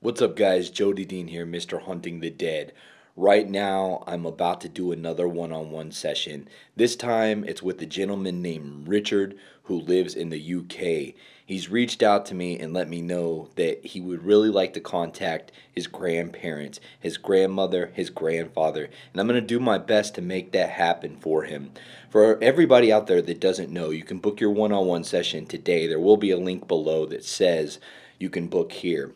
What's up, guys? Jody here, Mr. Hunting the Dead. Right now, I'm about to do another one-on-one session. This time, it's with a gentleman named Richard who lives in the UK. He's reached out to me and let me know that he would really like to contact his grandparents, his grandmother, his grandfather, and I'm going to do my best to make that happen for him. For everybody out there that doesn't know, you can book your one-on-one session today. There will be a link below that says you can book here.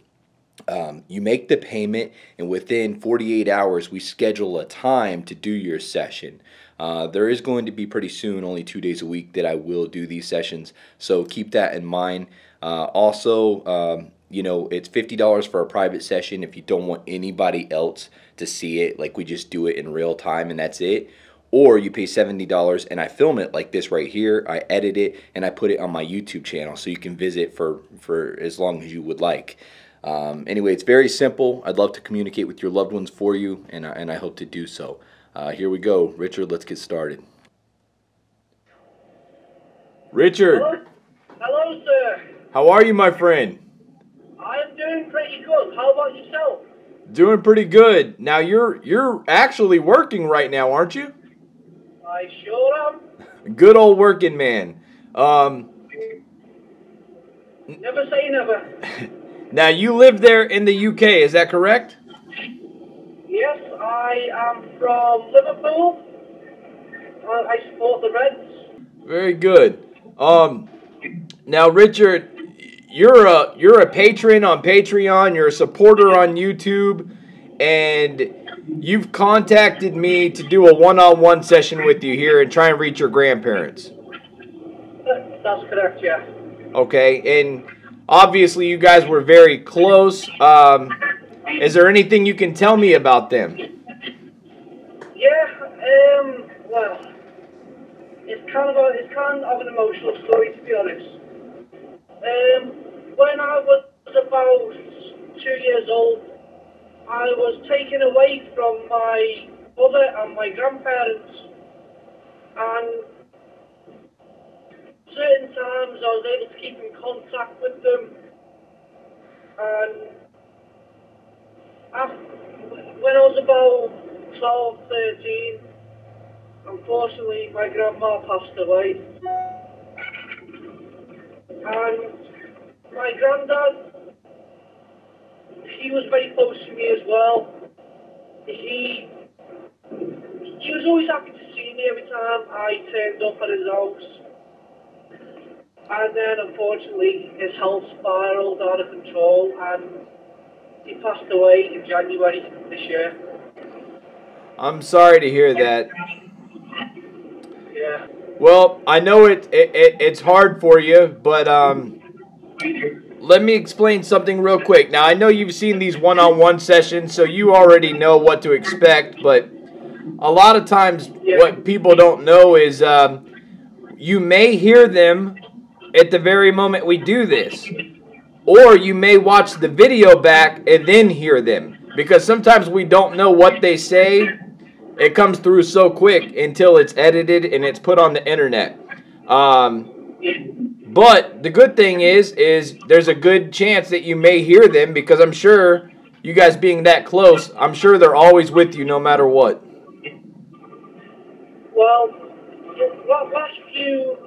You make the payment, and within 48 hours we schedule a time to do your session. There is going to be pretty soon, only 2 days a week, that I will do these sessions, so keep that in mind. Also, you know, it's $50 for a private session if you don't want anybody else to see it, like we just do it in real time and that's it. Or you pay $70 and I film it like this right here, I edit it, and I put it on my YouTube channel so you can visit for as long as you would like. Anyway, it's very simple. I'd love to communicate with your loved ones for you, and I hope to do so. Here we go. Richard, let's get started. Richard. Hello? Hello, sir. How are you, my friend? I'm doing pretty good. How about yourself? Doing pretty good. Now, you're actually working right now, aren't you? I sure am. Good old working man. Never say never. Now, you live there in the UK, is that correct? Yes, I am from Liverpool. I support the Reds. Very good. Now, Richard, you're a patron on Patreon, you're a supporter on YouTube, and you've contacted me to do a one-on-one session with you here and try and reach your grandparents. That's correct, yeah. Okay, and obviously you guys were very close. Is there anything you can tell me about them? Yeah, well, it's kind of an emotional story, to be honest. When I was about 2 years old, I was taken away from my mother and my grandparents, and certain times I was able to keep in contact with them, and when I was about 12, 13, unfortunately my grandma passed away, and my granddad, he was very close to me as well. He was always happy to see me every time I turned up at his house. And then, unfortunately, his health spiraled out of control, and he passed away in January this year. I'm sorry to hear that. Yeah. Well, I know it's hard for you, but let me explain something real quick. Now, I know you've seen these one-on-one sessions, so you already know what to expect, but a lot of times what people don't know is you may hear them at the very moment we do this, or you may watch the video back and then hear them, because sometimes we don't know what they say. It comes through so quick until it's edited and it's put on the internet. But the good thing is there's a good chance that you may hear them, because I'm sure you guys being that close, I'm sure they're always with you no matter what. Well, last few,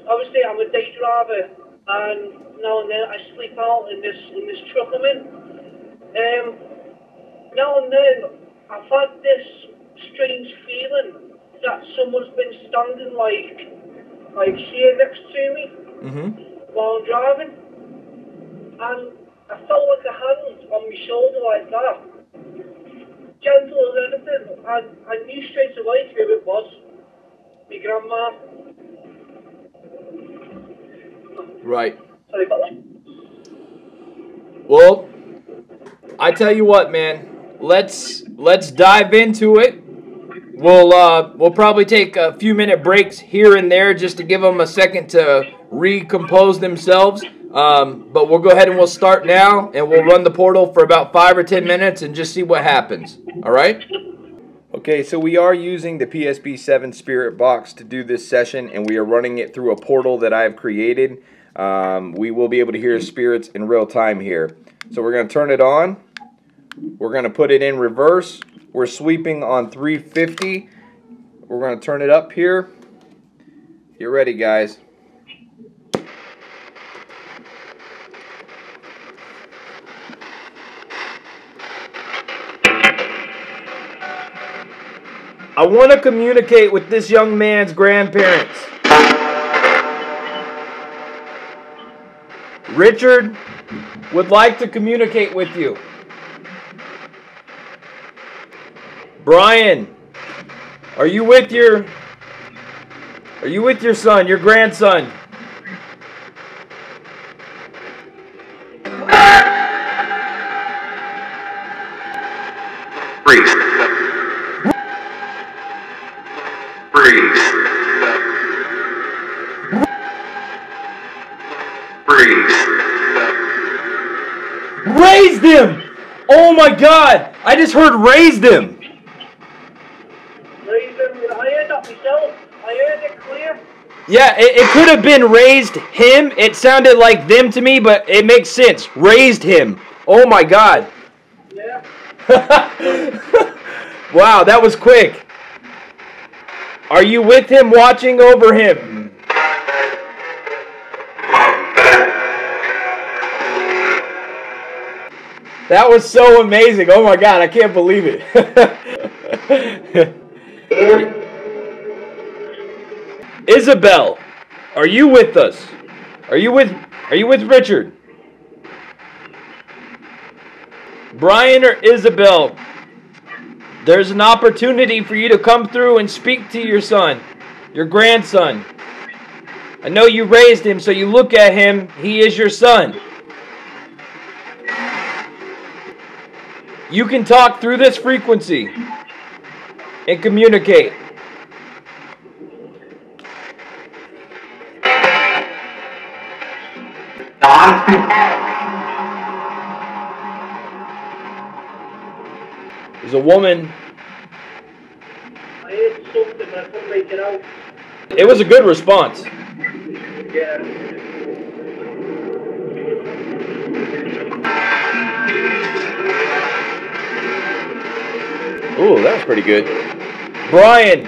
obviously I'm a day driver, and now and then I sleep out in this truck I'm in. Now and then I've had this strange feeling that someone's been standing like here next to me while I'm driving, and I felt like a hand on my shoulder like that, gentle as anything, and I knew straight away who it was. My grandma. Right. Sorry about that. Well, I tell you what, man. Let's dive into it. We'll probably take a few minute breaks here and there just to give them a second to recompose themselves. But we'll go ahead and we'll start now, and we'll run the portal for about 5 or 10 minutes and just see what happens. All right? Okay, so we are using the PSB7 Spirit Box to do this session, and we are running it through a portal that I have created. We will be able to hear spirits in real time here. So we're going to turn it on. We're going to put it in reverse. We're sweeping on 350. We're going to turn it up here. Get ready, guys. I want to communicate with this young man's grandparents. Richard would like to communicate with you. Brian, are you with your son, your grandson? Freeze. Freeze. Freeze. Raised him! Oh my God! I just heard raised him! Raised him. I heard that myself. I heard it clear. Yeah, it could have been raised him. It sounded like them to me, but it makes sense. Raised him. Oh my God. Yeah. Wow, that was quick. Are you with him, watching over him? That was so amazing. Oh my God, I can't believe it. Isabel, are you with us? Are you with Richard? Brian or Isabel, there's an opportunity for you to come through and speak to your son, your grandson. I know you raised him, so you look at him, he is your son. You can talk through this frequency and communicate. There's a woman. I heard something, but I couldn't make it out. It was a good response. Yeah. Ooh, that was pretty good. Brian.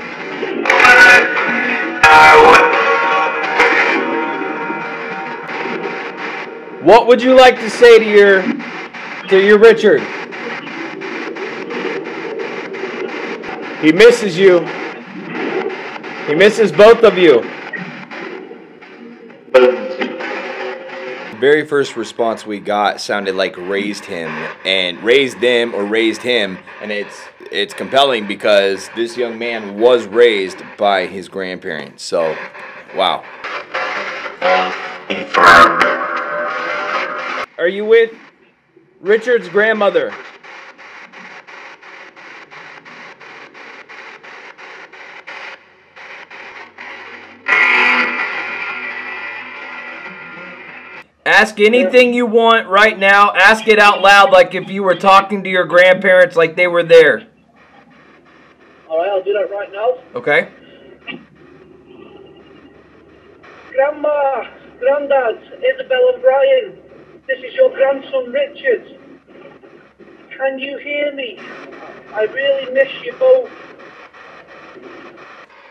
What would you like to say to your Richard? He misses you. He misses both of you. The very first response we got sounded like raised him, and raised them or raised him, and it's compelling because this young man was raised by his grandparents. So, wow. Are you with Richard's grandmother? Ask anything you want right now. Ask it out loud like if you were talking to your grandparents like they were there. Alright, I'll do that right now. Okay? Grandma, Grandad, Isabel and Brian, this is your grandson Richard. Can you hear me? I really miss you both.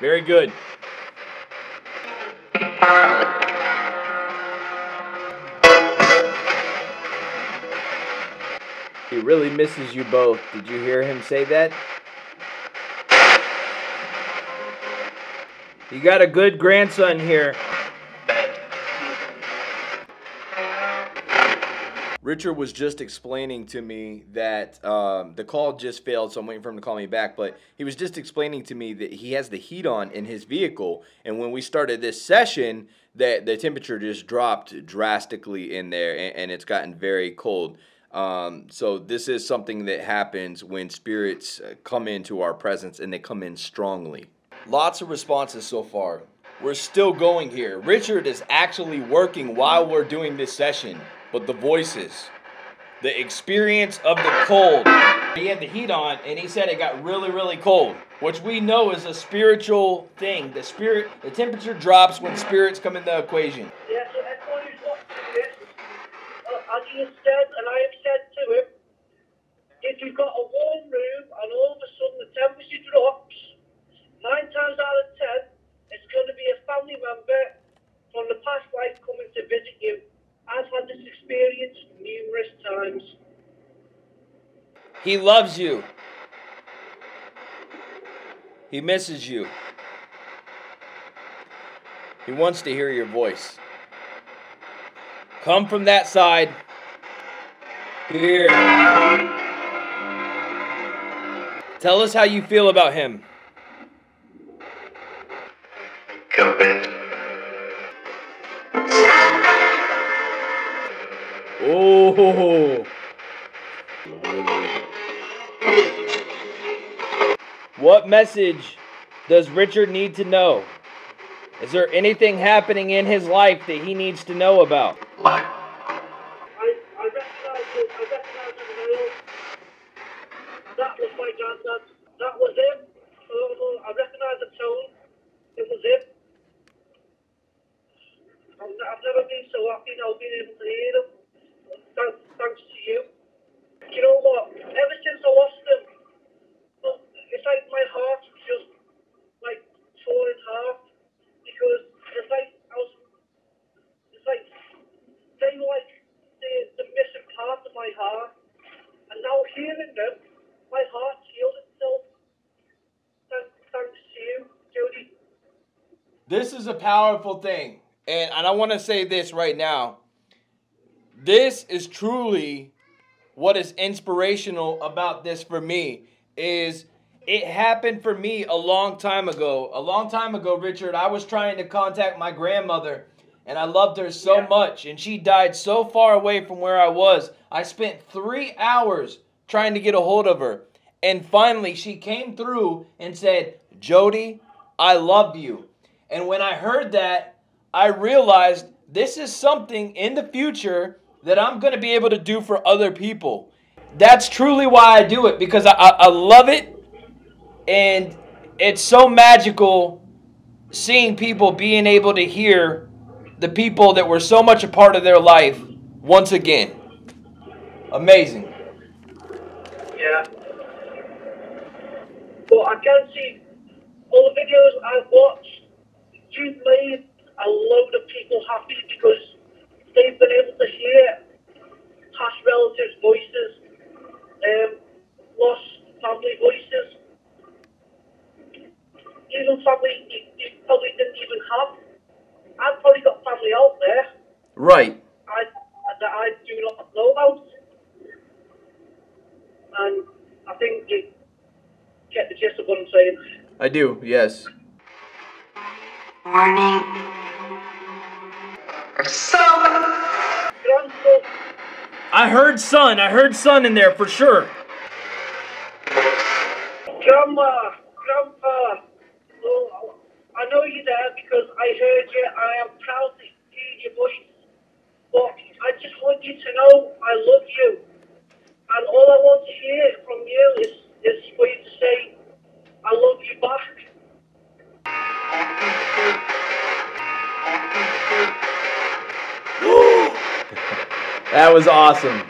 Very good. He really misses you both. Did you hear him say that? You got a good grandson here. Richard was just explaining to me that the call just failed, so I'm waiting for him to call me back. But he was just explaining to me that he has the heat on in his vehicle, and when we started this session, that the temperature just dropped drastically in there, and it's gotten very cold. So this is something that happens when spirits come into our presence, and they come in strongly. Lots of responses so far. We're still going here. Richard is actually working while we're doing this session. But the voices, the experience of the cold. He had the heat on, and he said it got really, really cold, which we know is a spiritual thing. The temperature drops when spirits come in the equation. Yeah, so everyone who's watching this, as he has said, and I have said to him, if you've got a warm room and all of a sudden the temperature drops, 9 times out of 10, it's going to be a family member from the past life coming to visit you. I've had this experience numerous times. He loves you. He misses you. He wants to hear your voice. Come from that side. Here. Tell us how you feel about him. Come in. Oh. What message does Richard need to know? Is there anything happening in his life that he needs to know about? What? I recognise it. I recognise the male. That was my granddad. That was him. I recognise the tone. It was him. I've never been so happy now being able to hear him. Thanks to you. You know what? Ever since I lost him, it's like my heart was just like torn in half because it's like they were like the missing part of my heart, and now hearing them, my heart healed itself. Thanks to you, Jody. This is a powerful thing. And I want to say this right now. This is truly what is inspirational about this for me. Is it happened for me a long time ago. A long time ago, Richard, I was trying to contact my grandmother. And I loved her so much. And she died so far away from where I was. I spent 3 hours trying to get a hold of her. And finally, she came through and said, Jody, I love you. And when I heard that, I realized this is something in the future that I'm going to be able to do for other people. That's truly why I do it, because I love it. And it's so magical seeing people being able to hear the people that were so much a part of their life once again. Amazing. Yeah. But I can see all the videos I've watched, you've made a load of people happy because they've been able to hear past relatives' voices, lost family voices, even family you probably didn't even have. I've probably got family out there. Right. That I do not know about. And I think you get the gist of what I'm saying. I do, yes. Warning. Son. Grandson, I heard son in there for sure. Grandma, Grandpa, oh, I know you're there because I heard you. I am proud to hear your voice. But I just want you to know I love you. And all I want to hear from you is for you to say, I love you back. That was awesome.